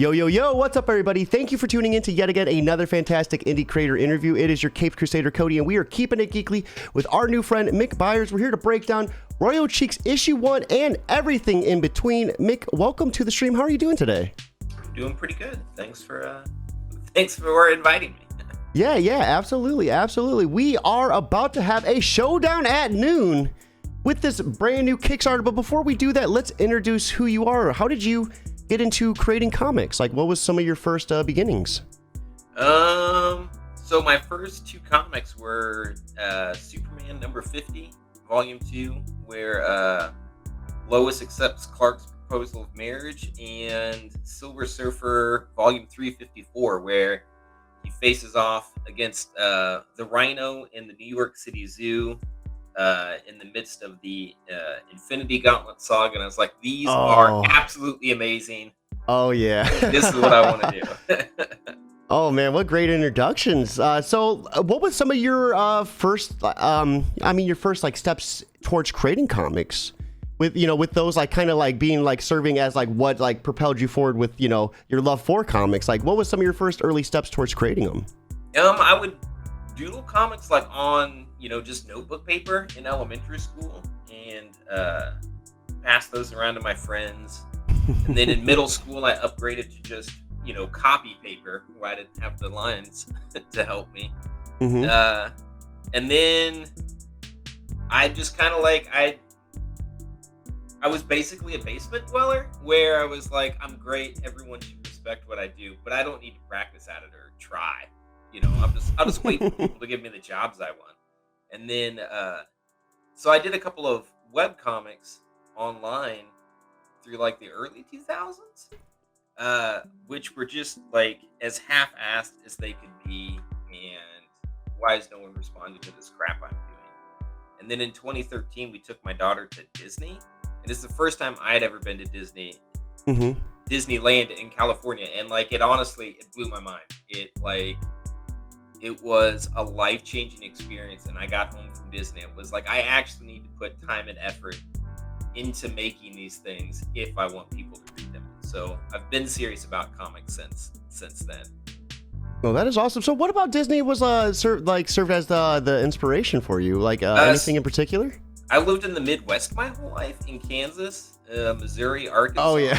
Yo, yo, yo, what's up, everybody? Thank you for tuning in to yet again another fantastic indie creator interview. It is your Capes Crusader Cody, and we are keeping it geekly with our new friend, Mick Beyers. We're here to break down Royo Cheeks Issue 1 and everything in between. Mick, welcome to the stream. How are you doing today? I'm doing pretty good. Thanks for inviting me. Yeah, absolutely. We are about to have a showdown at noon with this brand new Kickstarter. But before we do that, let's introduce who you are. How did you get into creating comics? Like, what was some of your first beginnings? So my first two comics were Superman number 50, volume 2, where Lois accepts Clark's proposal of marriage, and Silver Surfer volume 354, where he faces off against the Rhino in the New York City Zoo in the midst of the Infinity Gauntlet saga. And I was like, these are absolutely amazing. Oh, yeah. This is what I want to do. Oh, man, what great introductions. So what was some of your first steps towards creating comics? With those, like, kind of like being like serving as like what like propelled you forward with, your love for comics. Like, what was some of your first early steps towards creating them? I would doodle comics like on, just notebook paper in elementary school, and pass those around to my friends. And then in middle school, I upgraded to just, copy paper, where I didn't have the lines to help me. Mm-hmm. And then I just kind of like, I was basically a basement dweller, where I was like, I'm great, everyone should respect what I do, but I don't need to practice at it or try. I'll just wait for people to give me the jobs I want. And then, so I did a couple of web comics online through like the early 2000s, which were just like as half-assed as they could be, and why is no one responding to this crap I'm doing? And then in 2013, we took my daughter to Disney. And it's the first time I had ever been to Disney, Disneyland in California. And like, it blew my mind. It was a life-changing experience. And I got home from Disney. It was like, I actually need to put time and effort into making these things if I want people to read them. So I've been serious about comics since then. Well, that is awesome. So what about Disney was served as the inspiration for you? Like anything in particular? I lived in the Midwest my whole life, in Kansas, Missouri, Arkansas. Oh, yeah.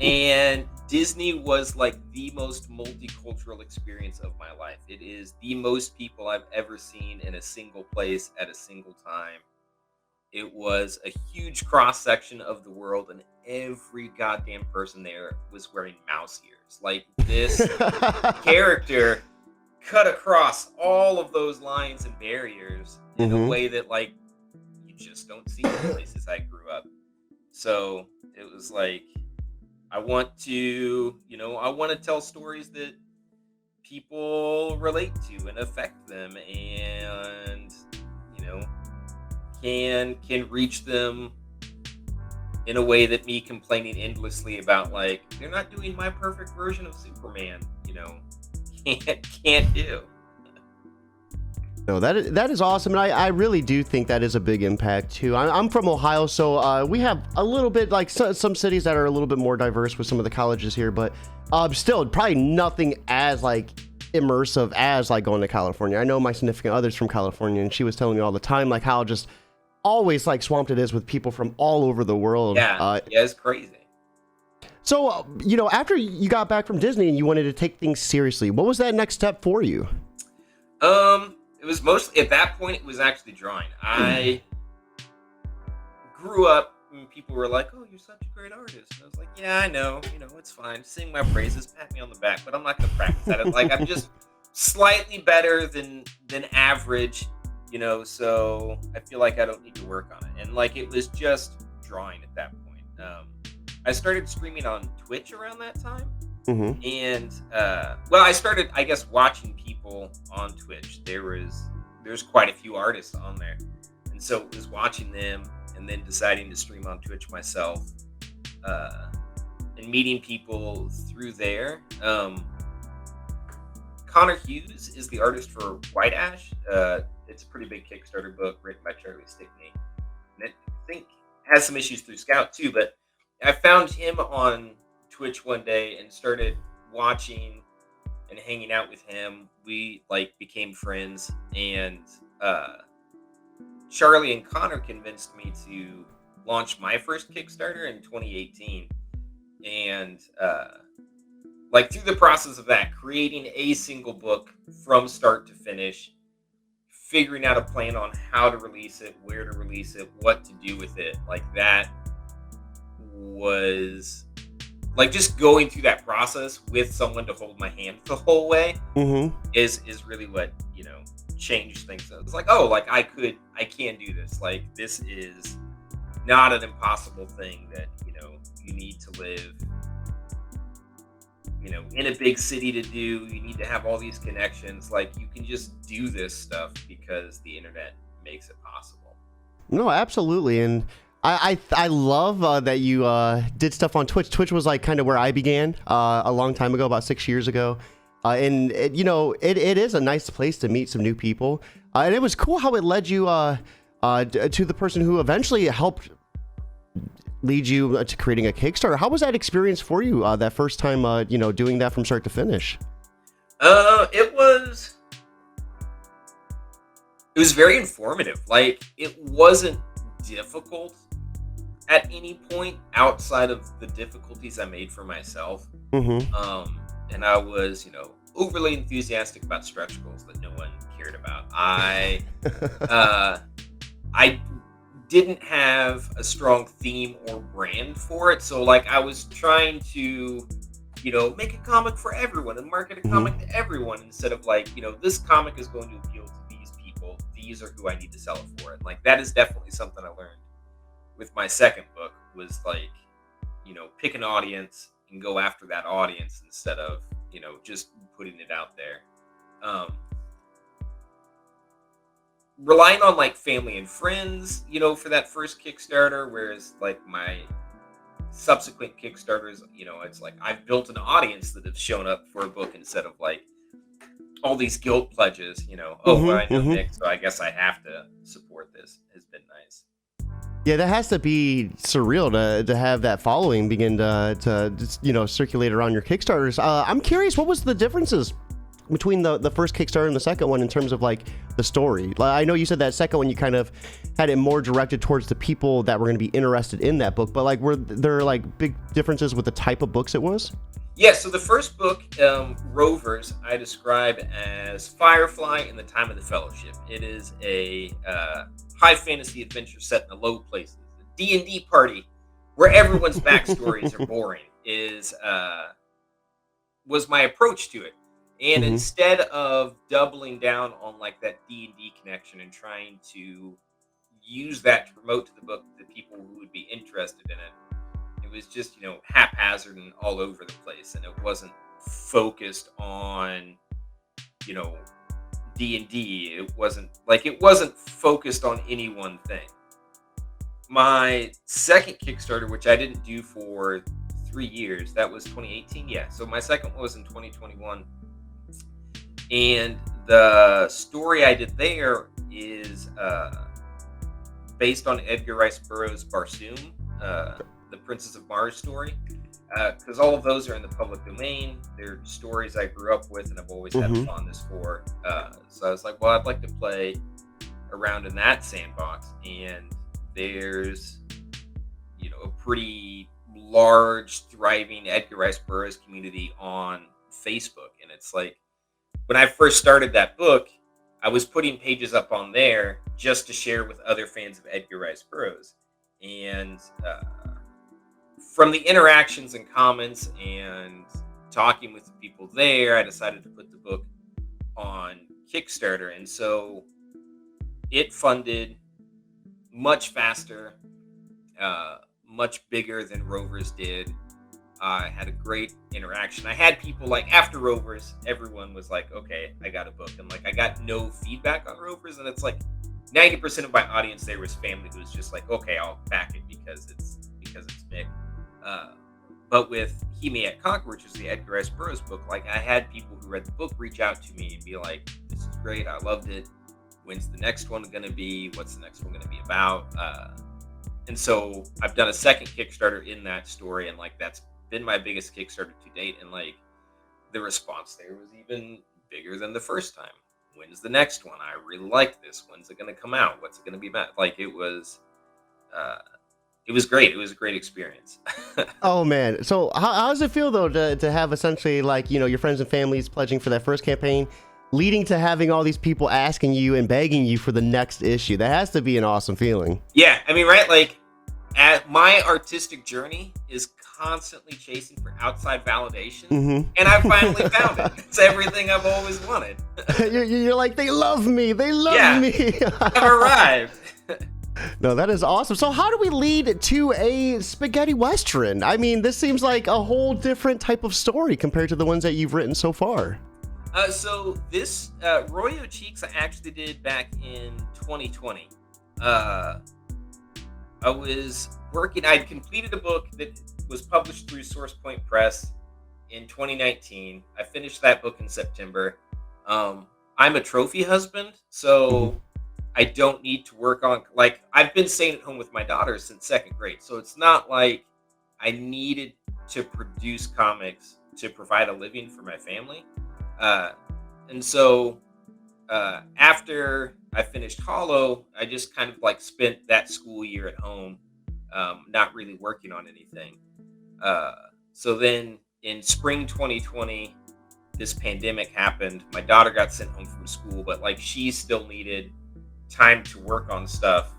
And Disney was like the most multicultural experience of my life. It is the most people I've ever seen in a single place at a single time. It was a huge cross-section of the world, and every goddamn person there was wearing mouse ears. Like, this character cut across all of those lines and barriers in a way that, like, just don't see in places I grew up. So it was like, I want to tell stories that people relate to and affect them, and can reach them in a way that me complaining endlessly about, like, they're not doing my perfect version of Superman, can't do. No, that is awesome, and I really do think that is a big impact too. I'm from Ohio, so we have a little bit, like, some cities that are a little bit more diverse with some of the colleges here, but still probably nothing as like immersive as like going to California. I know my significant other's from California, and she was telling me all the time like how just always like swamped it is with people from all over the world. Yeah, it's crazy. So after you got back from Disney and you wanted to take things seriously, what was that next step for you? It was mostly, at that point, it was actually drawing. I grew up and people were like, oh, you're such a great artist. And I was like, yeah, I know, it's fine. Sing my praises, pat me on the back, but I'm not going to practice at it. Like, I'm just slightly better than average, so I feel like I don't need to work on it. And like, it was just drawing at that point. I started streaming on Twitch around that time. Mm-hmm. And I started, I guess, watching people on Twitch. There's quite a few artists on there, and so it was watching them and then deciding to stream on Twitch myself, and meeting people through there. Connor Hughes is the artist for White Ash. It's a pretty big Kickstarter book written by Charlie Stickney, and it, I think, has some issues through Scout too, but I found him on Twitch one day and started watching and hanging out with him. We like became friends, and Charlie and Connor convinced me to launch my first Kickstarter in 2018. And like through the process of that, creating a single book from start to finish, figuring out a plan on how to release it, where to release it, what to do with it, like that was like just going through that process with someone to hold my hand the whole way is really what, you know, changed things. It's like, oh, like I can do this. Like this is not an impossible thing that, you know, you need to live, you know, in a big city to do. You need to have all these connections. Like you can just do this stuff because the internet makes it possible. No, absolutely. And I love that you did stuff on Twitch. Twitch was like kind of where I began a long time ago, about 6 years ago. And it, you know, it is a nice place to meet some new people. And it was cool how it led you to the person who eventually helped lead you to creating a Kickstarter. How was that experience for you that first time, you know, doing that from start to finish? It was very informative. Like it wasn't difficult at any point outside of the difficulties I made for myself. And I was, you know, overly enthusiastic about stretch goals that no one cared about. I didn't have a strong theme or brand for it. So like I was trying to, you know, make a comic for everyone and market a comic to everyone instead of like, you know, this comic is going to appeal to these people. These are who I need to sell it for. And like that is definitely something I learned with my second book, was like, you know, pick an audience and go after that audience instead of, you know, just putting it out there. Relying on like family and friends, you know, for that first Kickstarter, whereas like my subsequent Kickstarters, you know, it's like I've built an audience that have shown up for a book instead of like all these guilt pledges, you know, oh, well, I know Mick, so I guess I have to support this, has been nice. Yeah, that has to be surreal to have that following begin to you know, circulate around your Kickstarters. I'm curious, what was the differences between the first Kickstarter and the second one in terms of like the story? I know you said that second one you kind of had it more directed towards the people that were going to be interested in that book, but like were there like big differences with the type of books it was? Yeah, so the first book, Rovers, I describe as Firefly in the Time of the Fellowship. It is a high fantasy adventure set in the low places. A D&D party where everyone's backstories are boring was my approach to it. And instead of doubling down on like that D&D connection and trying to use that to promote to the book the people who would be interested in it, it was just, you know, haphazard and all over the place. And it wasn't focused on, you know, D&D. It wasn't focused on any one thing. My second Kickstarter, which I didn't do for 3 years, that was 2018. Yeah. So my second one was in 2021. And the story I did there is based on Edgar Rice Burroughs' Barsoom, the Princess of Mars story, because all of those are in the public domain. They're stories I grew up with and I've always had a fondness for. So I was like, well, I'd like to play around in that sandbox. And there's, you know, a pretty large, thriving Edgar Rice Burroughs community on Facebook. And it's like, when I first started that book, I was putting pages up on there just to share with other fans of Edgar Rice Burroughs. And from the interactions and comments and talking with the people there, I decided to put the book on Kickstarter. And so it funded much faster, much bigger than Rovers did. I had a great interaction. I had people like after Rovers, everyone was like, okay, I got a book. And like, I got no feedback on Rovers. And it's like 90% of my audience there was family who was just like, okay, I'll back it because it's Mick. But with He May Yet Conquer, which is the Edgar Rice Burroughs book, like I had people who read the book reach out to me and be like, this is great. I loved it. When's the next one going to be? What's the next one going to be about? And so I've done a second Kickstarter in that story. And like, that's been my biggest Kickstarter to date, and like the response there was even bigger than the first time. When's the next one? I really like this. When's it going to come out? What's it going to be about? Like it was great. It was a great experience. Oh man. So how does it feel though to have essentially like, you know, your friends and families pledging for that first campaign, leading to having all these people asking you and begging you for the next issue? That has to be an awesome feeling. Yeah, I mean, right? Like, my artistic journey is constantly chasing for outside validation, and I finally found it. It's everything I've always wanted. you're like, they love me. They love me. I've arrived. No, that is awesome. So how do we lead to a spaghetti western? I mean, this seems like a whole different type of story compared to the ones that you've written so far. So this Royo Cheeks I actually did back in 2020. I was working. I'd completed a book that was published through Source Point Press in 2019. I finished that book in September. I'm a trophy husband, so I don't need to work on, like, I've been staying at home with my daughter since second grade, so it's not like I needed to produce comics to provide a living for my family. And so after I finished Hollow, I just kind of like spent that school year at home, not really working on anything. So then in spring 2020, this pandemic happened. My daughter got sent home from school, but like she still needed time to work on stuff.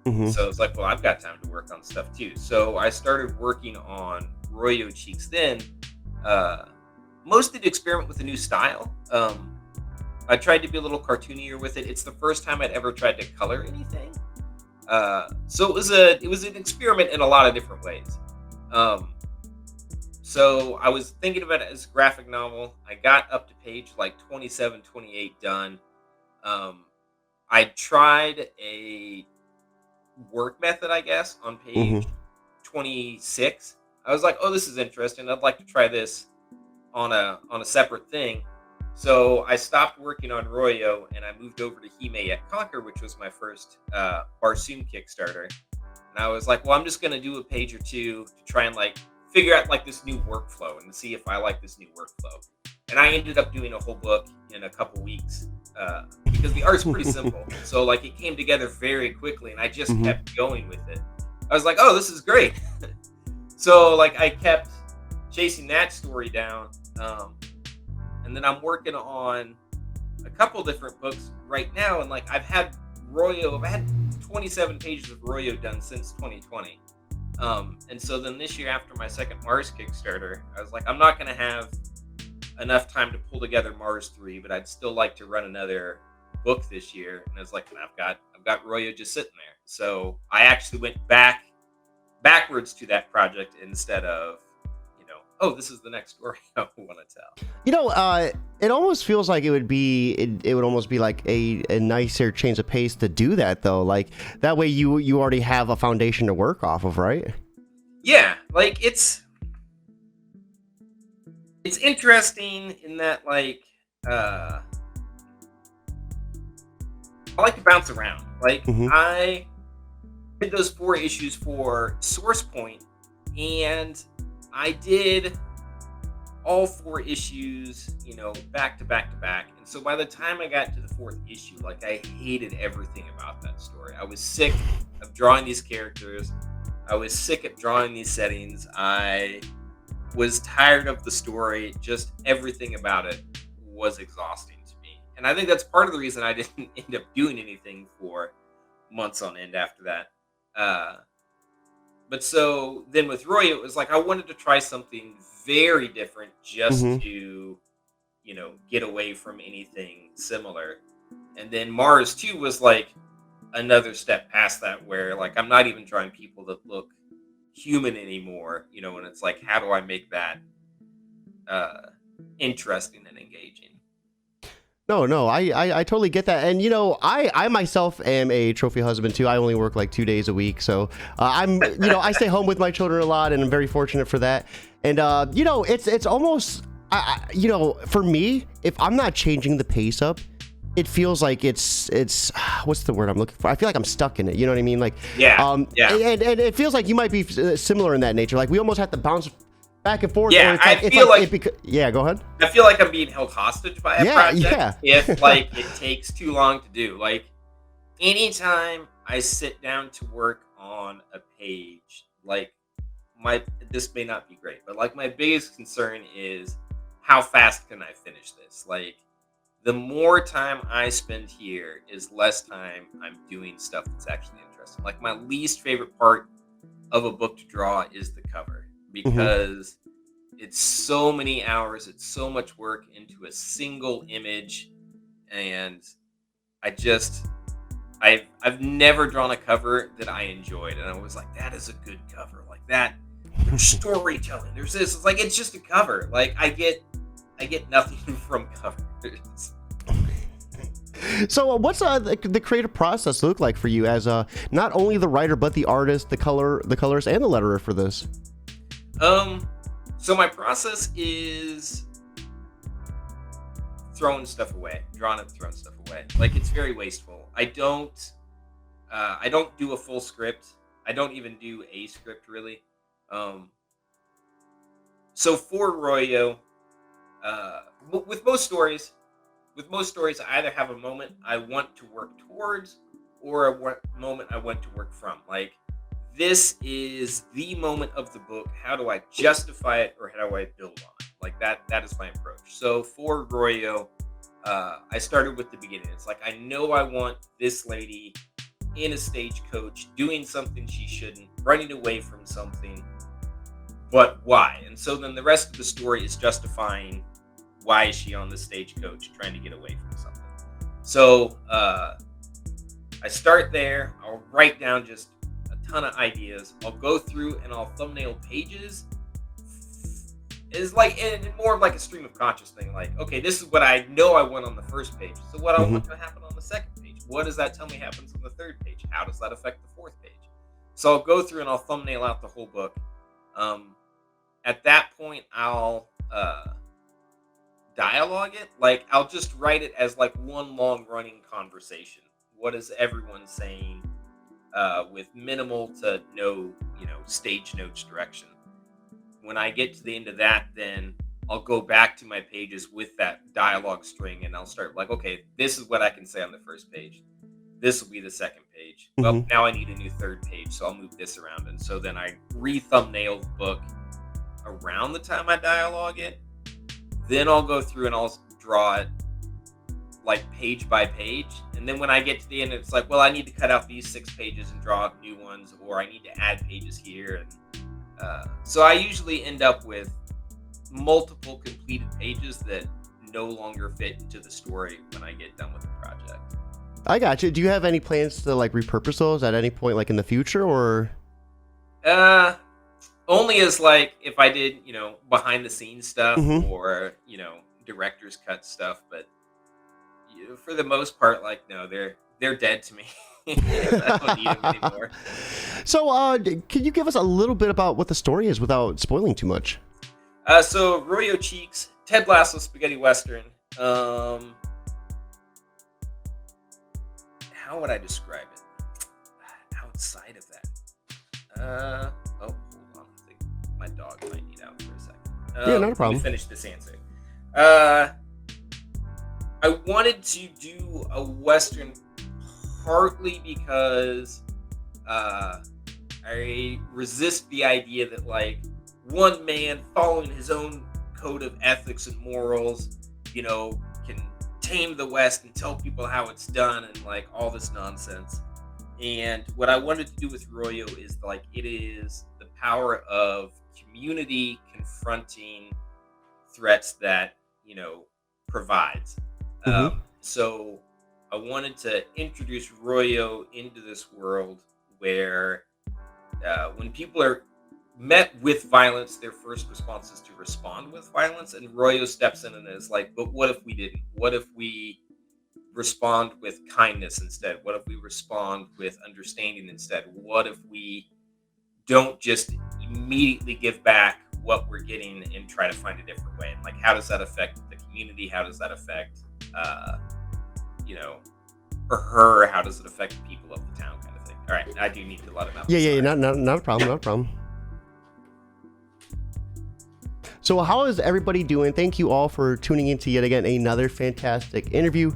So it's like, well, I've got time to work on stuff too. So I started working on Royo Cheeks then, mostly to experiment with a new style. I tried to be a little cartoonier with it. It's the first time I'd ever tried to color anything. So it was an experiment in a lot of different ways. So I was thinking about it as a graphic novel. I got up to page like 27, 28 done. I tried a work method, I guess, on page 26. I was like, oh, this is interesting. I'd like to try this on a separate thing. So I stopped working on Royo and I moved over to He May Yet Conquer, which was my first Barsoom Kickstarter. And I was like, well, I'm just going to do a page or two to try and like figure out like this new workflow and see if I like this new workflow. And I ended up doing a whole book in a couple weeks because the art's pretty simple. So like it came together very quickly and I just kept going with it. I was like, oh, this is great. So like I kept chasing that story down. And then I'm working on a couple different books right now. And like I've had 27 pages of Royo done since 2020. And so then this year after my second Mars Kickstarter, I was like, I'm not going to have enough time to pull together Mars 3, but I'd still like to run another book this year. And I was like, I've got Royo just sitting there. So I actually went backwards to that project instead of, oh, this is the next story I want to tell. It almost feels like it would almost be like a nicer change of pace to do that though. Like that way you already have a foundation to work off of, right? Yeah, like it's interesting in that like I like to bounce around. Like I did those 4 issues for Source Point, and I did all 4 issues, back to back to back. And so by the time I got to the 4th issue, like I hated everything about that story. I was sick of drawing these characters. I was sick of drawing these settings. I was tired of the story. Just everything about it was exhausting to me. And I think that's part of the reason I didn't end up doing anything for months on end after that. But so then with Royo, it was like I wanted to try something very different just to, get away from anything similar. And then Mars 2 was like another step past that where like I'm not even drawing people that look human anymore, and it's like, how do I make that interesting and engaging? No, I totally get that. And, I myself am a trophy husband too. I only work like 2 days a week. So I'm, I stay home with my children a lot and I'm very fortunate for that. And, it's almost, for me, if I'm not changing the pace up, it feels like it's what's the word I'm looking for? I feel like I'm stuck in it. You know what I mean? Like, yeah. And it feels like you might be similar in that nature. Like we almost have to bounce back and forth. Yeah, or it's I like, feel yeah, go ahead. I feel like I'm being held hostage by a project if like it takes too long to do. Like anytime I sit down to work on a page, like this may not be great, but like my biggest concern is how fast can I finish this? Like the more time I spend here is less time I'm doing stuff that's actually interesting. Like my least favorite part of a book to draw is the cover because it's so many hours, it's so much work into a single image, and I've never drawn a cover that I enjoyed, and I was like, that is a good cover, like that. There's storytelling. There's this. It's like it's just a cover. Like I get nothing from covers. So what's the creative process look like for you as not only the writer but the artist, the colors, and the letterer for this? So my process is throwing stuff away, drawing and throwing stuff away. Like it's very wasteful. I don't do a full script. I don't even do a script really. So for Royo, with most stories, I either have a moment I want to work towards or a moment I want to work from. Like, this is the moment of the book. How do I justify it, or how do I build on it? Like, that is my approach. So for Royo, I started with the beginning. It's like, I know I want this lady in a stagecoach doing something she shouldn't, running away from something, but why? And so then the rest of the story is justifying why is she on the stagecoach trying to get away from something. So I start there. I'll write down just a ton of ideas. I'll go through and I'll thumbnail pages. It's like more of like a stream of conscious thing. Like, okay, this is what I know I want on the first page. So what I want to happen on the second page? What does that tell me happens on the third page? How does that affect the fourth page? So I'll go through and I'll thumbnail out the whole book. At that point, I'll dialogue it. Like, I'll just write it as like one long running conversation. What is everyone saying with minimal to no, stage notes direction. When I get to the end of that, then I'll go back to my pages with that dialogue string and I'll start like, okay, this is what I can say on the first page. This will be the second page. Well, now I need a new third page, so I'll move this around. And so then I re-thumbnail the book around the time I dialogue it. Then I'll go through and I'll draw it like page by page. And then when I get to the end, it's like, well, I need to cut out these 6 pages and draw out new ones, or I need to add pages here. And so I usually end up with multiple completed pages that no longer fit into the story when I get done with the project. I got you. Do you have any plans to like repurpose those at any point, like in the future, or? Only as like if I did, behind the scenes stuff or director's cut stuff. But for the most part, like no, they're dead to me. I don't need them anymore. So, can you give us a little bit about what the story is without spoiling too much? So Royo Cheeks, Ted Lasso-Spaghetti Western. How would I describe it? Outside of that, hold on. I think my dog might need out for a second. Yeah, not a problem. Let me finish this answer. I wanted to do a Western partly because I resist the idea that like one man following his own code of ethics and morals, can tame the West and tell people how it's done and like all this nonsense. And what I wanted to do with Royo is like it is the power of community confronting threats that provides. So I wanted to introduce Royo into this world where when people are met with violence, their first response is to respond with violence, and Royo steps in and is like, but what if we didn't? What if we respond with kindness instead? What if we respond with understanding instead? What if we don't just immediately give back what we're getting and try to find a different way? And like, how does that affect the community? How does that affect for her, how does it affect the people of the town, kind of thing? All right, I do need to let him out. Yeah, not a problem, not a problem. So how is everybody doing? Thank you all for tuning in to yet again another fantastic interview.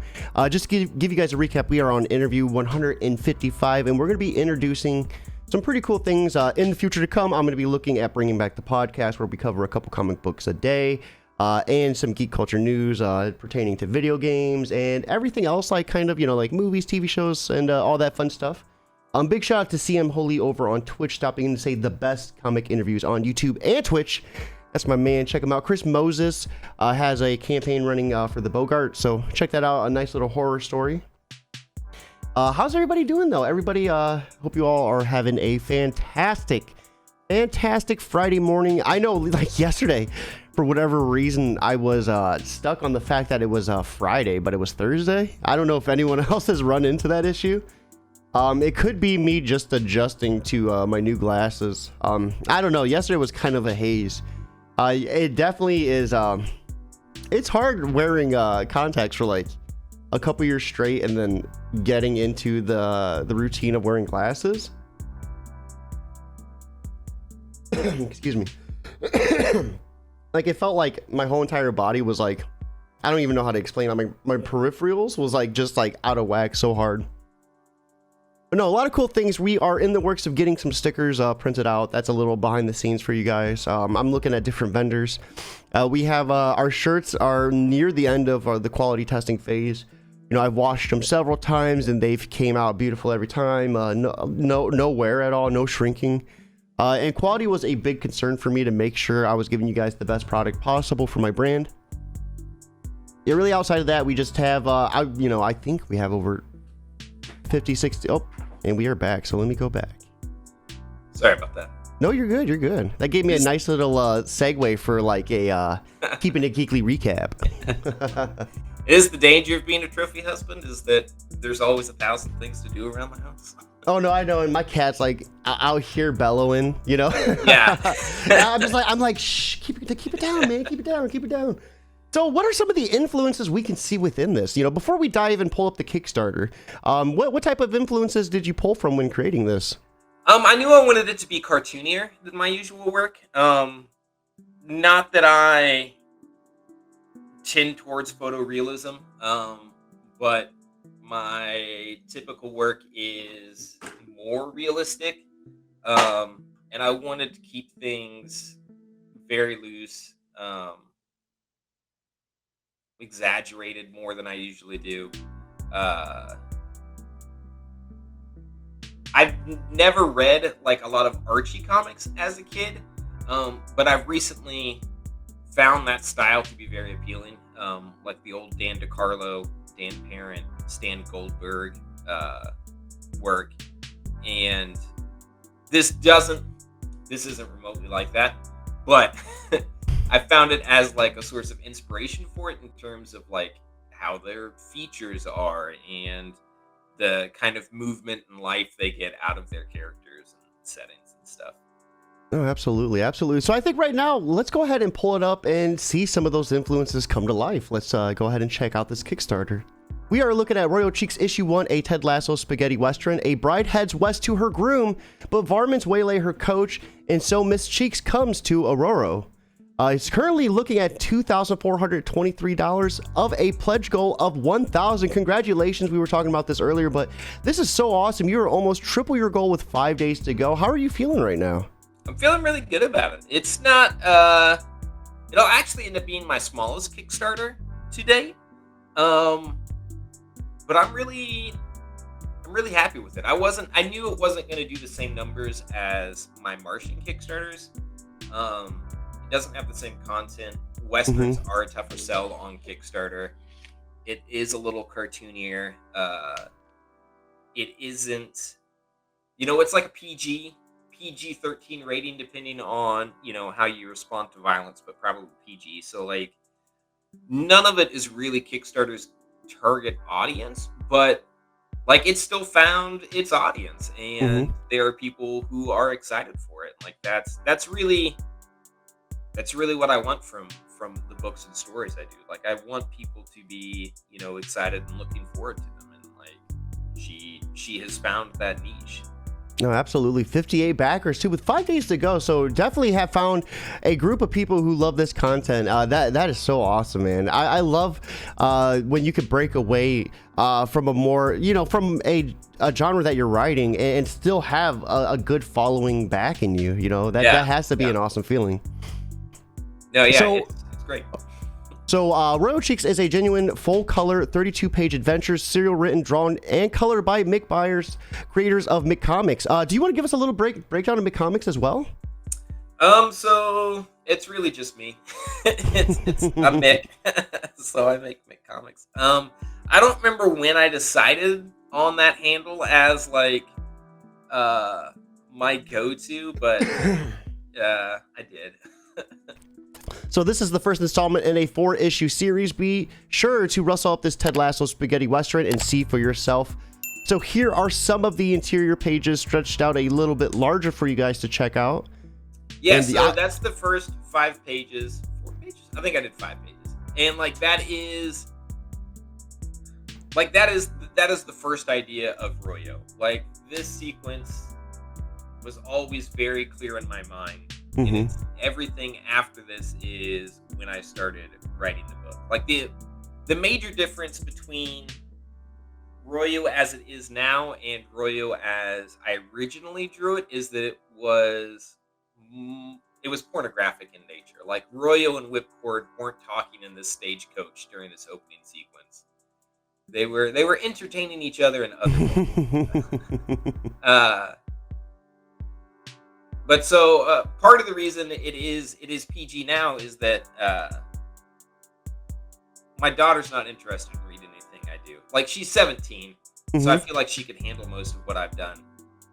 Just to give you guys a recap, we are on interview 155, and we're going to be introducing some pretty cool things in the future to come. I'm going to be looking at bringing back the podcast where we cover a couple comic books a day, and some geek culture news pertaining to video games and everything else, like kind of, like movies, TV shows, and all that fun stuff. Big shout out to CM Holy over on Twitch, stopping in to say the best comic interviews on YouTube and Twitch. That's my man. Check him out. Chris Moses has a campaign running for the Bogart, so check that out. A nice little horror story. How's everybody doing though? Everybody, hope you all are having a fantastic Friday morning. I know, like yesterday, for whatever reason, I was stuck on the fact that it was Friday, but it was Thursday. I don't know if anyone else has run into that issue. It could be me just adjusting to my new glasses. I don't know. Yesterday was kind of a haze. It definitely is. It's hard wearing contacts for like a couple years straight and then getting into the routine of wearing glasses. Excuse me. Like, it felt like my whole entire body was like, I don't even know how to explain it. My peripherals was like just like out of whack so hard. But no, a lot of cool things. We are in the works of getting some stickers printed out. That's a little behind the scenes for you guys. I'm looking at different vendors. We have our shirts are near the end of the quality testing phase. I've washed them several times and they've came out beautiful every time. No wear at all, no shrinking. And quality was a big concern for me to make sure I was giving you guys the best product possible for my brand. Yeah, really outside of that, we just have, I think we have over 50, 60. Oh, and we are back. So let me go back. Sorry about that. No, you're good. You're good. That gave me a nice little segue for like a keeping it geekly recap. Is the danger of being a trophy husband is that there's always 1,000 things to do around the house? Oh no, I know. And my cat's like out here bellowing, Yeah. I'm like, shh, keep it down, man. Keep it down. So what are some of the influences we can see within this? Before we dive and pull up the Kickstarter, what type of influences did you pull from when creating this? I knew I wanted it to be cartoonier than my usual work. Not that I tend towards photorealism, but my typical work is more realistic, and I wanted to keep things very loose, exaggerated more than I usually do. I've never read like a lot of Archie comics as a kid, but I've recently found that style to be very appealing, like the old Dan DeCarlo, Dan Parent, Stan Goldberg work, and this isn't remotely like that, but I found it as like a source of inspiration for it in terms of like how their features are and the kind of movement and life they get out of their characters and settings and stuff. Oh, absolutely. So I think right now, let's go ahead and pull it up and see some of those influences come to life. Let's go ahead and check out this Kickstarter. We are looking at Royo Cheeks Issue 1, a Ted Lasso Spaghetti Western. A bride heads west to her groom, but varmints waylay her coach, and so Miss Cheeks comes to Aurora. It's currently looking at $2,423 of a pledge goal of $1,000. Congratulations. We were talking about this earlier, but this is so awesome. You are almost triple your goal with 5 days to go. How are you feeling right now? I'm feeling really good about it. It's not, it'll actually end up being my smallest Kickstarter to date. But I'm really happy with it. I knew it wasn't going to do the same numbers as my Martian Kickstarters. It doesn't have the same content. Westerns are a tougher sell on Kickstarter. It is a little cartoonier. It isn't, it's like a PG-13 rating depending on, how you respond to violence, but probably PG. So like none of it is really Kickstarter's target audience, but like it's still found its audience, and there are people who are excited for it. Like that's really what I want from the books and stories I do. Like I want people to be, excited and looking forward to them, and like she has found that niche. No, absolutely. 58 backers too, with 5 days to go. So definitely have found a group of people who love this content. That is so awesome, man. I love when you could break away from a more, from a genre that you're writing and still have a good following backing you. That has to be an awesome feeling. No, yeah, So, it's great. So, Royo Cheeks is a genuine full-color, 32-page adventure, serial written, drawn, and colored by Mick Beyers, creators of Mick Comics. Do you want to give us a little breakdown of Mick Comics as well? So it's really just me. I'm Mick, so I make Mick Comics. I don't remember when I decided on that handle as like my go-to, but I did. So this is the first installment in a 4-issue series. Be sure to rustle up this Ted Lasso Spaghetti Western and see for yourself. So here are some of the interior pages stretched out a little bit larger for you guys to check out. Yeah, so that's the first 5 pages. 4 pages? I think I did 5 pages. And that is the first idea of Royo. Like, this sequence was always very clear in my mind. Mm-hmm. And everything after this is when I started writing the book. Like, the major difference between Royo as it is now and Royo as I originally drew it is that it was pornographic in nature. Like, Royo and Whipcord weren't talking in this stagecoach during this opening sequence. They were entertaining each other in other ways. But so part of the reason it is PG now is that my daughter's not interested in reading anything I do. Like, she's 17, so I feel like she could handle most of what I've done,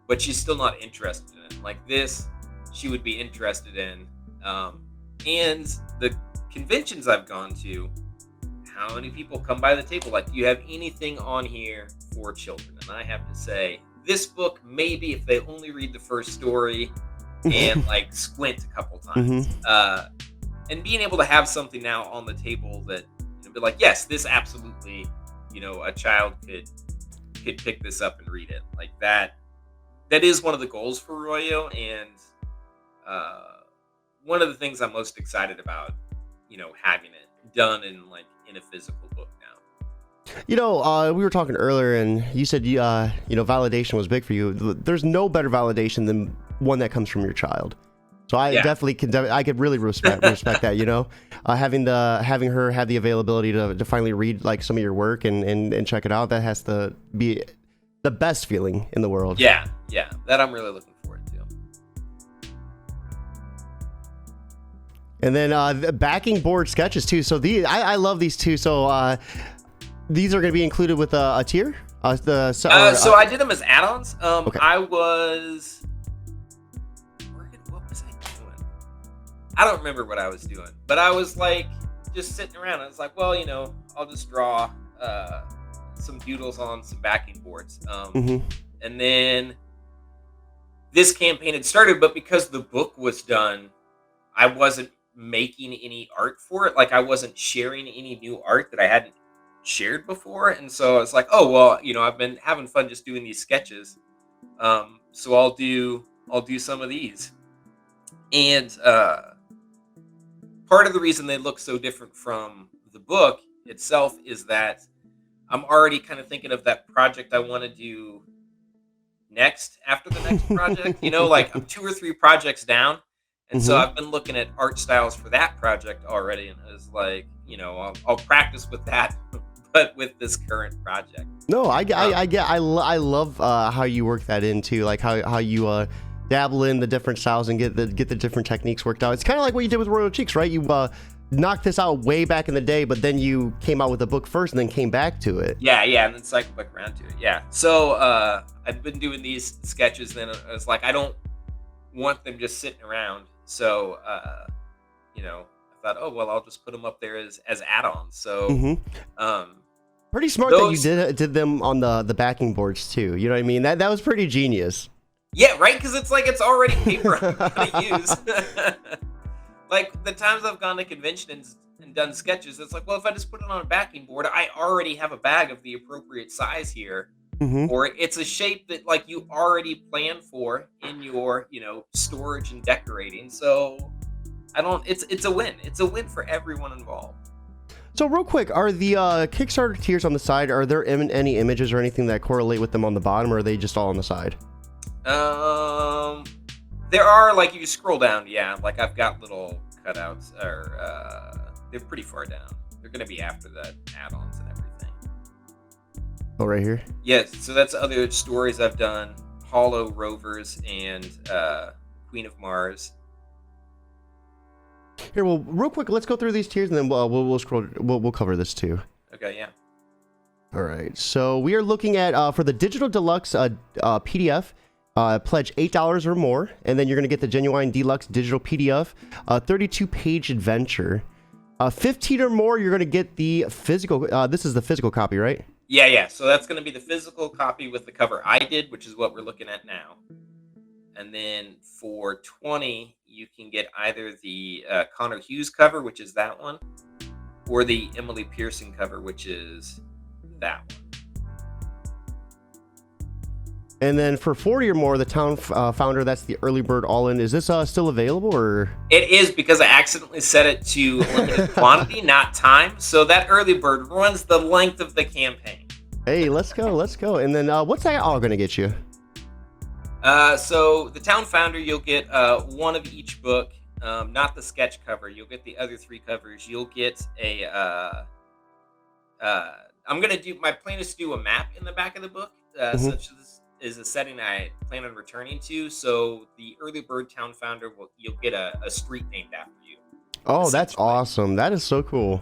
but she's still not interested in it. Like, this, she would be interested in. And the conventions I've gone to, how many people come by the table? Like, do you have anything on here for children? And I have to say, this book, maybe if they only read the first story and squint a couple times, and being able to have something now on the table that be like, yes, this absolutely, a child could pick this up and read it. Like, that is one of the goals for Royo, and one of the things I'm most excited about, having it done in a physical book now. We were talking earlier, and you said validation was big for you. There's no better validation than one that comes from your child. So I definitely I could really respect that. Having her have the availability to finally read some of your work and check it out, that has to be the best feeling in the world. Yeah, that I'm really looking forward to. And then the backing board sketches too. So I love these too. So these are going to be included with a tier. So I did them as add-ons. Okay. What was I doing? I don't remember what I was doing, but I was just sitting around. I was like, well, I'll just draw some doodles on some backing boards. And then this campaign had started, but because the book was done, I wasn't making any art for it. I wasn't sharing any new art that I hadn't shared before. And so I was like, oh, well, I've been having fun just doing these sketches. So I'll do some of these. And part of the reason they look so different from the book itself is that I'm already kind of thinking of that project I want to do next after the next project. I'm 2 or 3 projects down. And so I've been looking at art styles for that project already. And I was like, I'll practice with that, but with this current project. No, I love how you work that into how you dabble in the different styles and get the different techniques worked out. It's kind of like what you did with Royo Cheeks, right? You knocked this out way back in the day, but then you came out with the book first and then came back to it. Yeah, and then cycled back around to it. Yeah. So I've been doing these sketches, and then I was like, I don't want them just sitting around. So I thought, oh well, I'll just put them up there as add-ons. So pretty smart that you did them on the backing boards too. You know what I mean? That was pretty genius. Yeah, right. Because it's it's already paper I'm gonna use. The times I've gone to conventions and done sketches, it's well, if I just put it on a backing board, I already have a bag of the appropriate size here. Mm-hmm. or it's a shape that like you already planned for in your storage and decorating. So I don't. It's a win. It's a win for everyone involved. So real quick, are the Kickstarter tiers on the side, are there any images or anything that correlate with them on the bottom, or are they just all on the side? There are, like, if you scroll down, yeah, like I've got little cutouts, or they're pretty far down. They're gonna be after the add-ons and everything. Oh, right here. Yes, so that's other stories I've done: Hollow, Rovers, and Queen of Mars. Here, well, real quick, let's go through these tiers, and then we'll scroll. We'll cover this too. Okay, yeah. All right. So we are looking at for the digital deluxe PDF. Pledge $8 or more, and then you're gonna get the genuine deluxe digital PDF, 32-page adventure. 15 or more, you're gonna get the physical. This is the physical copy, right? Yeah. So that's gonna be the physical copy with the cover I did, which is what we're looking at now. And then for 20, you can get either the Connor Hughes cover, which is that one, or the Emily Pearson cover, which is that one. And then for 40 or more, the Town Founder, that's the early bird all-in. Is this still available, or? It is, because I accidentally set it to limited quantity, not time. So that early bird runs the length of the campaign. Hey, let's go. And then what's that all gonna get you? So the Town Founder, you'll get one of each book, not the sketch cover. You'll get the other 3 covers. You'll get a. My plan is to do a map in the back of the book, such as is a setting I plan on returning to. So the early bird Town Founder, you'll get a street named after you. Oh, that's awesome. That is so cool.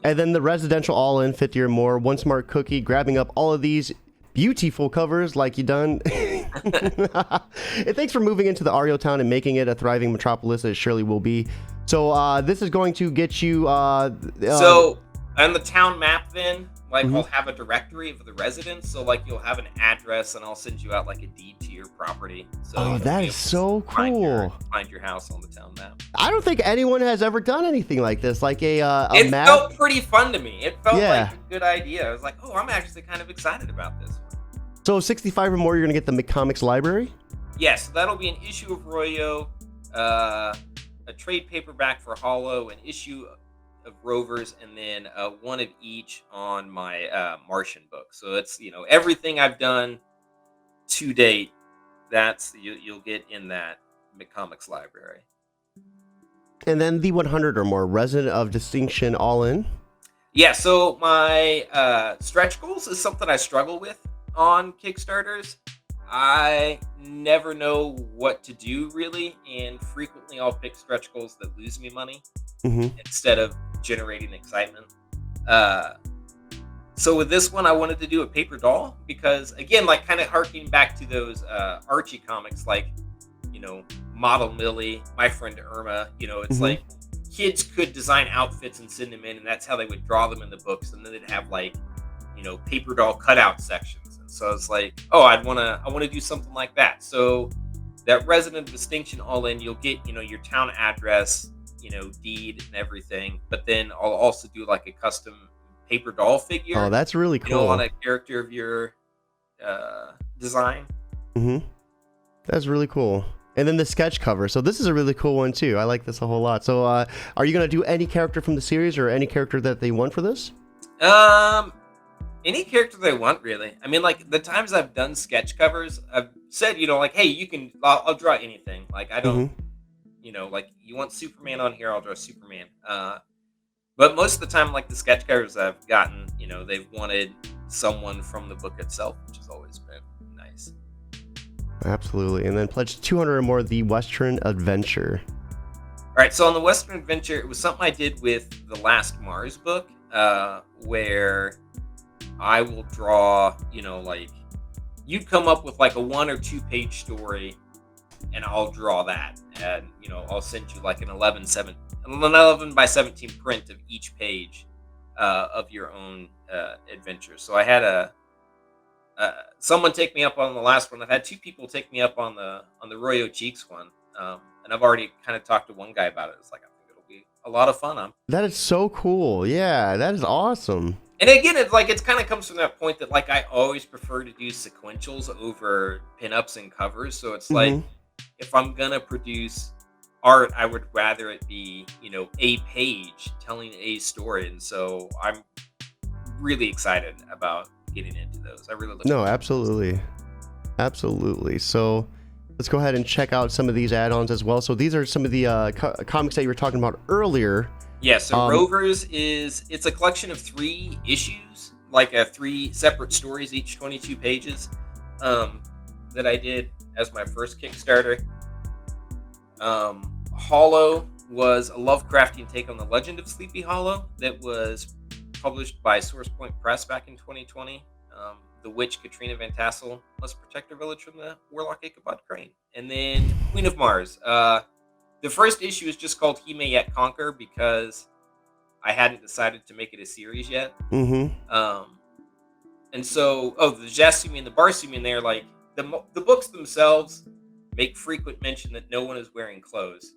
And then the residential all-in, 50 or more, one smart cookie, grabbing up all of these beautiful covers like you done. And thanks for moving into the Ario town and making it a thriving metropolis that it surely will be. So this is going to get you so on the town map, then I'll have a directory of the residents. So you'll have an address, and I'll send you out like a deed to your property. So that is so cool. Find your house on the town map. I don't think anyone has ever done anything like this, like a map. It felt pretty fun to me. It felt like a good idea. I was like, oh, I'm actually kind of excited about this one. So 65 or more, you're gonna get the Mick Comics library? Yes, so that'll be an issue of Royo, a trade paperback for Hollow, an issue of Rovers, and then one of each on my Martian book. So it's everything I've done to date. That's you'll get in that Mick Comics library. And then the 100 or more Resident of Distinction all in. Yeah, so my stretch goals is something I struggle with on Kickstarters. I never know what to do, really, and frequently I'll pick stretch goals that lose me money instead of generating excitement. So with this one, I wanted to do a paper doll because, again, kind of harking back to those Archie comics, Model Millie, My Friend Irma. It's like kids could design outfits and send them in, and that's how they would draw them in the books, and then they'd have paper doll cutout sections. So it's like, oh, I want to do something like that. So that Resident of Distinction all in, you'll get, your town address, deed and everything. But then I'll also do a custom paper doll figure. Oh, that's really cool. On a character of your design. That's really cool. And then the sketch cover. So this is a really cool one too. I like this a whole lot. So are you going to do any character from the series or any character that they want for this? Any character they want, really. I mean, the times I've done sketch covers, I've said, hey, you can, I'll draw anything. I don't, you want Superman on here, I'll draw Superman. But most of the time, the sketch covers I've gotten, they've wanted someone from the book itself, which has always been nice. Absolutely. And then pledge 200 or more, the Western Adventure. All right, so on the Western Adventure, it was something I did with the last Mars book, where I will draw, you'd come up with a 1 or 2 page story, and I'll draw that, and I'll send you an 11 by 17 print of each page of your own adventure. So I had someone take me up on the last one. I've had 2 people take me up on the Royo Cheeks one, and I've already kind of talked to one guy about it. It's I think it'll be a lot of fun. That is so cool. Yeah, that is awesome. And again, it's kind of comes from that point that like I always prefer to do sequentials over pinups and covers. So it's like Hmm. if I'm gonna produce art, I would rather it be, a page telling a story. And so I'm really excited about getting into those. I really look No, forward to those. absolutely. Absolutely. So let's go ahead and check out some of these add-ons as well. So these are some of the comics that you were talking about earlier. Yeah, so Um, Rovers it's a collection of 3 issues, like 3 separate stories, each 22 pages, um, that I did as my first Kickstarter. Hollow was a Lovecraftian take on the Legend of Sleepy Hollow that was published by SourcePoint Press back in 2020. The witch Katrina Van Tassel must protect her village from the warlock Ichabod Crane. And then Queen of Mars. The first issue is just called He May Yet Conquer because I hadn't decided to make it a series yet. mhm. And so, the Jasumi and the Barsumi, they're like, the books themselves make frequent mention that no one is wearing clothes.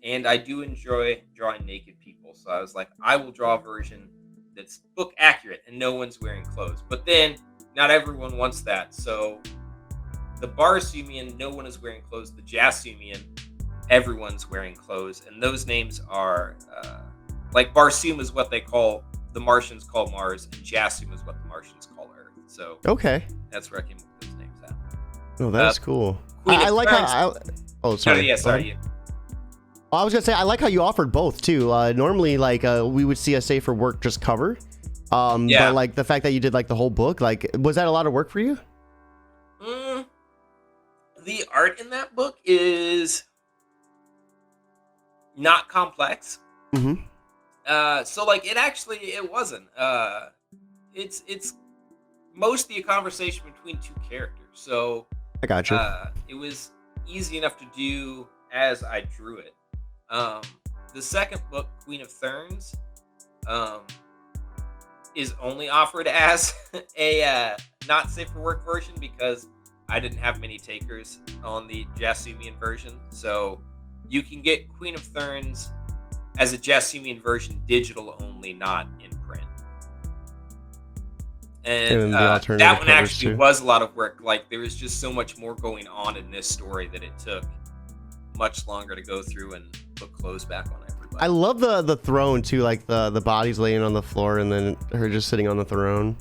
And I do enjoy drawing naked people. So I was like, I will draw a version that's book accurate and no one's wearing clothes. But then not everyone wants that. So the Barsumian, no one is wearing clothes. The Jasumian, everyone's wearing clothes. And those names are like Barsum is what the Martians call Mars, and Jasum is what the Martians call Earth. So Okay. that's where I came up with those names at. Oh, that's cool. Queen I of like Thorns- how. Oh, sorry. Yeah, Go sorry. ahead. I was gonna say I like how you offered both too. Normally, like we would see a safer work just cover. Yeah. But like the fact that you did like the whole book, like was that a lot of work for you? The art in that book is not complex. Mm-hmm. So like it wasn't. It's mostly a conversation between 2 characters. So I got you. it was easy enough to do as I drew it. The second book, Queen of Thorns, is only offered as a not safe for work version because I didn't have many takers on the Jasumian version. So you can get Queen of Thorns as a Jasumian version, digital only, not in print. And the alternative that one covers, actually too. was a lot of work. Like there was just so much more going on in this story that it took much longer to go through and put clothes back on everybody. I love the throne too, like the body's laying on the floor and then her just sitting on the throne.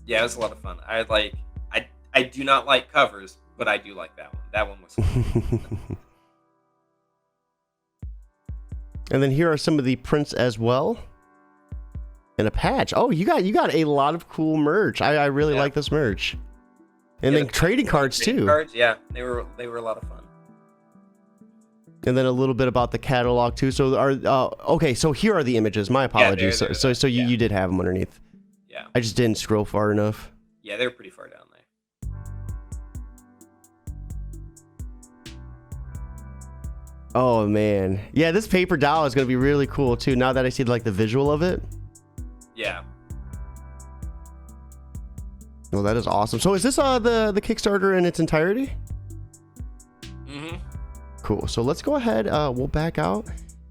Yeah, it was a lot of fun. I do not like covers, but I do like that one. That one was fun. And then here are some of the prints as well. And a patch. Oh, you got a lot of cool merch. I really like this merch. And then trading cards too. Cards, yeah, they were a lot of fun. And then a little bit about the catalog too. So okay, so here are the images. My apologies. they're So you did have them underneath. Yeah. I just didn't scroll far enough. Yeah, they were pretty far down there. Oh man, yeah, this paper doll is gonna be really cool too. Now that I see like the visual of it. Yeah. Well, that is awesome. So is this the Kickstarter in its entirety? Mm-hmm. Cool. So let's go ahead. We'll back out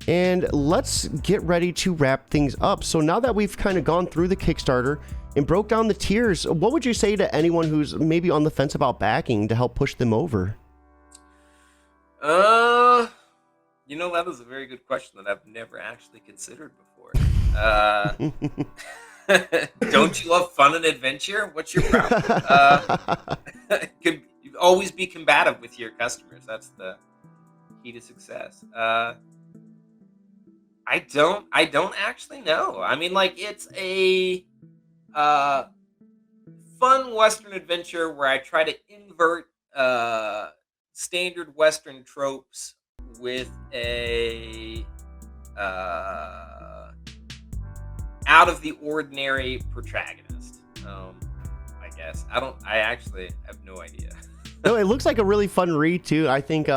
and let's get ready to wrap things up. So now that we've kind of gone through the Kickstarter and broke down the tiers, what would you say to anyone who's maybe on the fence about backing to help push them over? That is a very good question that I've never actually considered before. Don't you love fun and adventure? What's your problem? Always be combative with your customers. That's the key to success. I don't actually know. I mean, like, it's a fun Western adventure where I try to invert standard Western tropes with a out of the ordinary protagonist. I guess I actually have no idea. No, it looks like a really fun read too. I think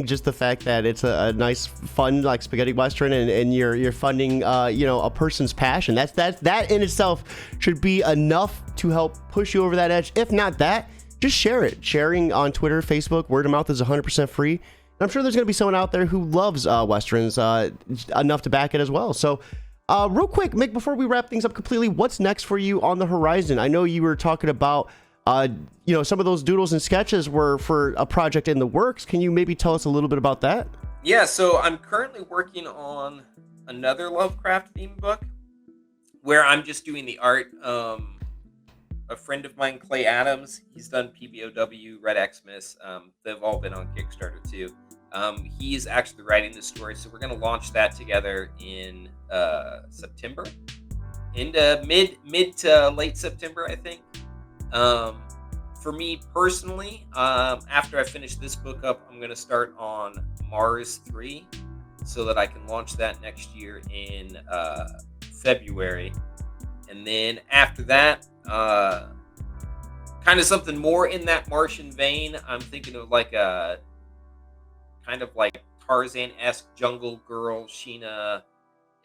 just the fact that it's a nice, fun like spaghetti western, and you're funding a person's passion. That in itself should be enough to help push you over that edge. If not that, just share it. Sharing on Twitter, Facebook, word of mouth is 100% free. And I'm sure there's going to be someone out there who loves westerns enough to back it as well. So Real quick, Mick, before we wrap things up completely, what's next for you on the horizon? I know you were talking about, some of those doodles and sketches were for a project in the works. Can you maybe tell us a little bit about that? Yeah, so I'm currently working on another Lovecraft themed book where I'm just doing the art. A friend of mine, Clay Adams, he's done PBOW, Red Xmas. They've all been on Kickstarter too. He's actually writing the story, so we're going to launch that together in September, into mid to late September, I think. For me personally, after I finish this book up, I'm going to start on Mars 3 so that I can launch that next year in February. And then after that, kind of something more in that Martian vein. I'm thinking of like a kind of like Tarzan-esque Jungle Girl Sheena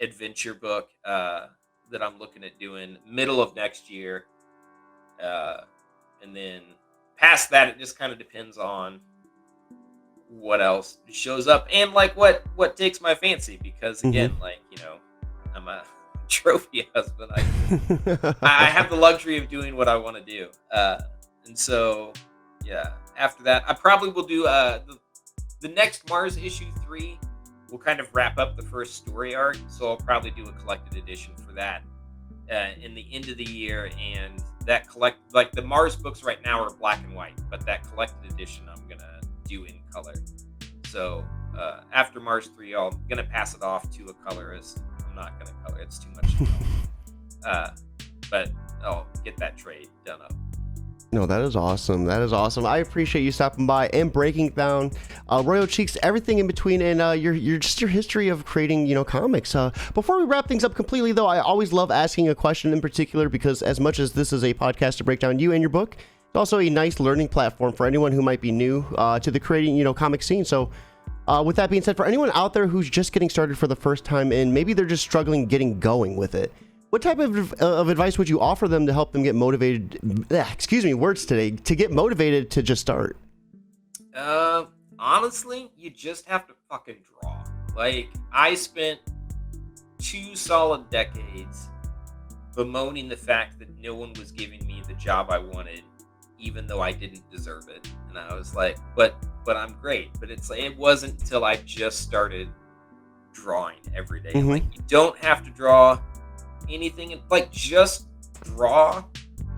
adventure book that I'm looking at doing middle of next year. And then past that, it just kind of depends on what else shows up and like what takes my fancy, because again, I'm a trophy husband. I have the luxury of doing what I want to do. And so, yeah, after that, I probably will do the next Mars issue 3 will kind of wrap up the first story arc. So I'll probably do a collected edition for that in the end of the year. And that the Mars books right now are black and white, but that collected edition I'm going to do in color. So after Mars 3, I'm going to pass it off to a colorist. I'm not going to color. It's too much to color. But I'll get that trade done up. No, that is awesome. That is awesome. I appreciate you stopping by and breaking down Royo Cheeks, everything in between, and your history of creating, comics. Before we wrap things up completely, though, I always love asking a question in particular, because as much as this is a podcast to break down you and your book, it's also a nice learning platform for anyone who might be new to the creating, comic scene. So with that being said, for anyone out there who's just getting started for the first time and maybe they're just struggling getting going with it, what type of advice would you offer them to help them get motivated? Words today, to get motivated to just start? Honestly, you just have to fucking draw. Like, I spent 2 solid decades bemoaning the fact that no one was giving me the job I wanted, even though I didn't deserve it. And I was like, but I'm great. But it's like, it wasn't until I just started drawing every day. Mm-hmm. Like, you don't have to draw anything, like, just draw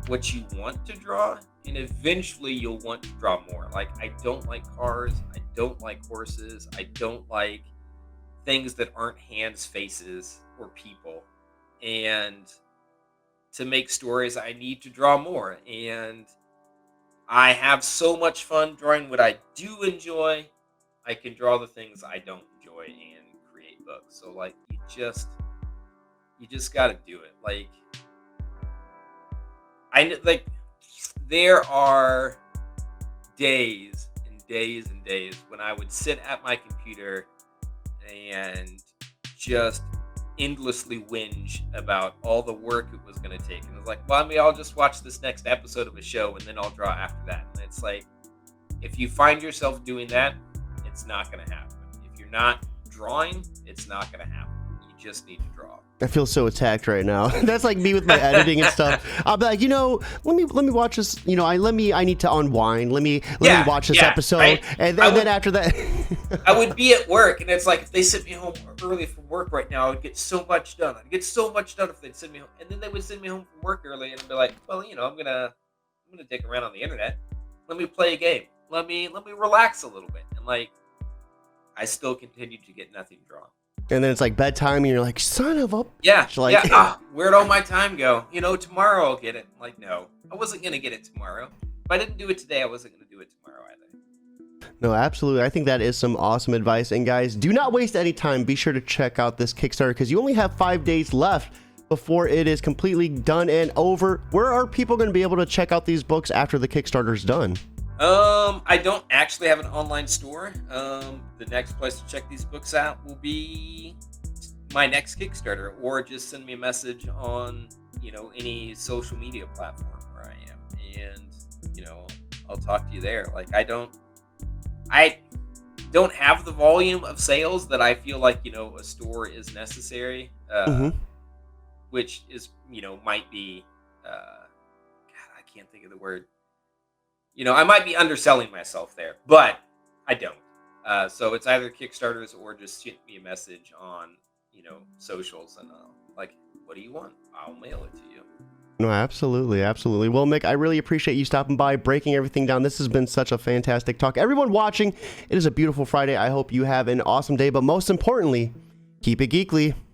what you want to draw, and eventually you'll want to draw more. Like, I don't like cars, I don't like horses, I don't like things that aren't hands, faces, or people. And to make stories, I need to draw more, and I have so much fun drawing what I do enjoy. I can draw the things I don't enjoy and create books. So like, you just got to do it. Like, there are days and days and days when I would sit at my computer and just endlessly whinge about all the work it was going to take. And I was like, well, I'll just watch this next episode of a show and then I'll draw after that. And it's like, if you find yourself doing that, it's not going to happen. If you're not drawing, it's not going to happen. You just need to draw. I feel so attacked right now. That's like me with my editing and stuff. I'll be like, let me watch this. I need to unwind. Let me watch this episode, right? And then after that, I would be at work, and it's like, if they sent me home early from work right now, I would get so much done. I'd get so much done if they'd send me home, and then they would send me home from work early, and I'd be like, well, I'm gonna dig around on the internet. Let me play a game. Let me relax a little bit, and like, I still continue to get nothing drawn. And then it's like bedtime, and you're like, son of a... Where'd all my time go? Tomorrow I'll get it. Like, no, I wasn't going to get it tomorrow. If I didn't do it today, I wasn't going to do it tomorrow either. No, absolutely. I think that is some awesome advice. And guys, do not waste any time. Be sure to check out this Kickstarter, because you only have 5 days left before it is completely done and over. Where are people going to be able to check out these books after the Kickstarter's done? I don't actually have an online store. The next place to check these books out will be my next Kickstarter, or just send me a message on, any social media platform where I am, and, I'll talk to you there. Like, I don't have the volume of sales that I feel like, a store is necessary. which is, might be, God, I can't think of the word. I might be underselling myself there, but I don't. So it's either Kickstarters or just shoot me a message on, socials, and like, what do you want? I'll mail it to you. No, absolutely, absolutely. Well, Mick, I really appreciate you stopping by, breaking everything down. This has been such a fantastic talk. Everyone watching, it is a beautiful Friday. I hope you have an awesome day, but most importantly, keep it geekly.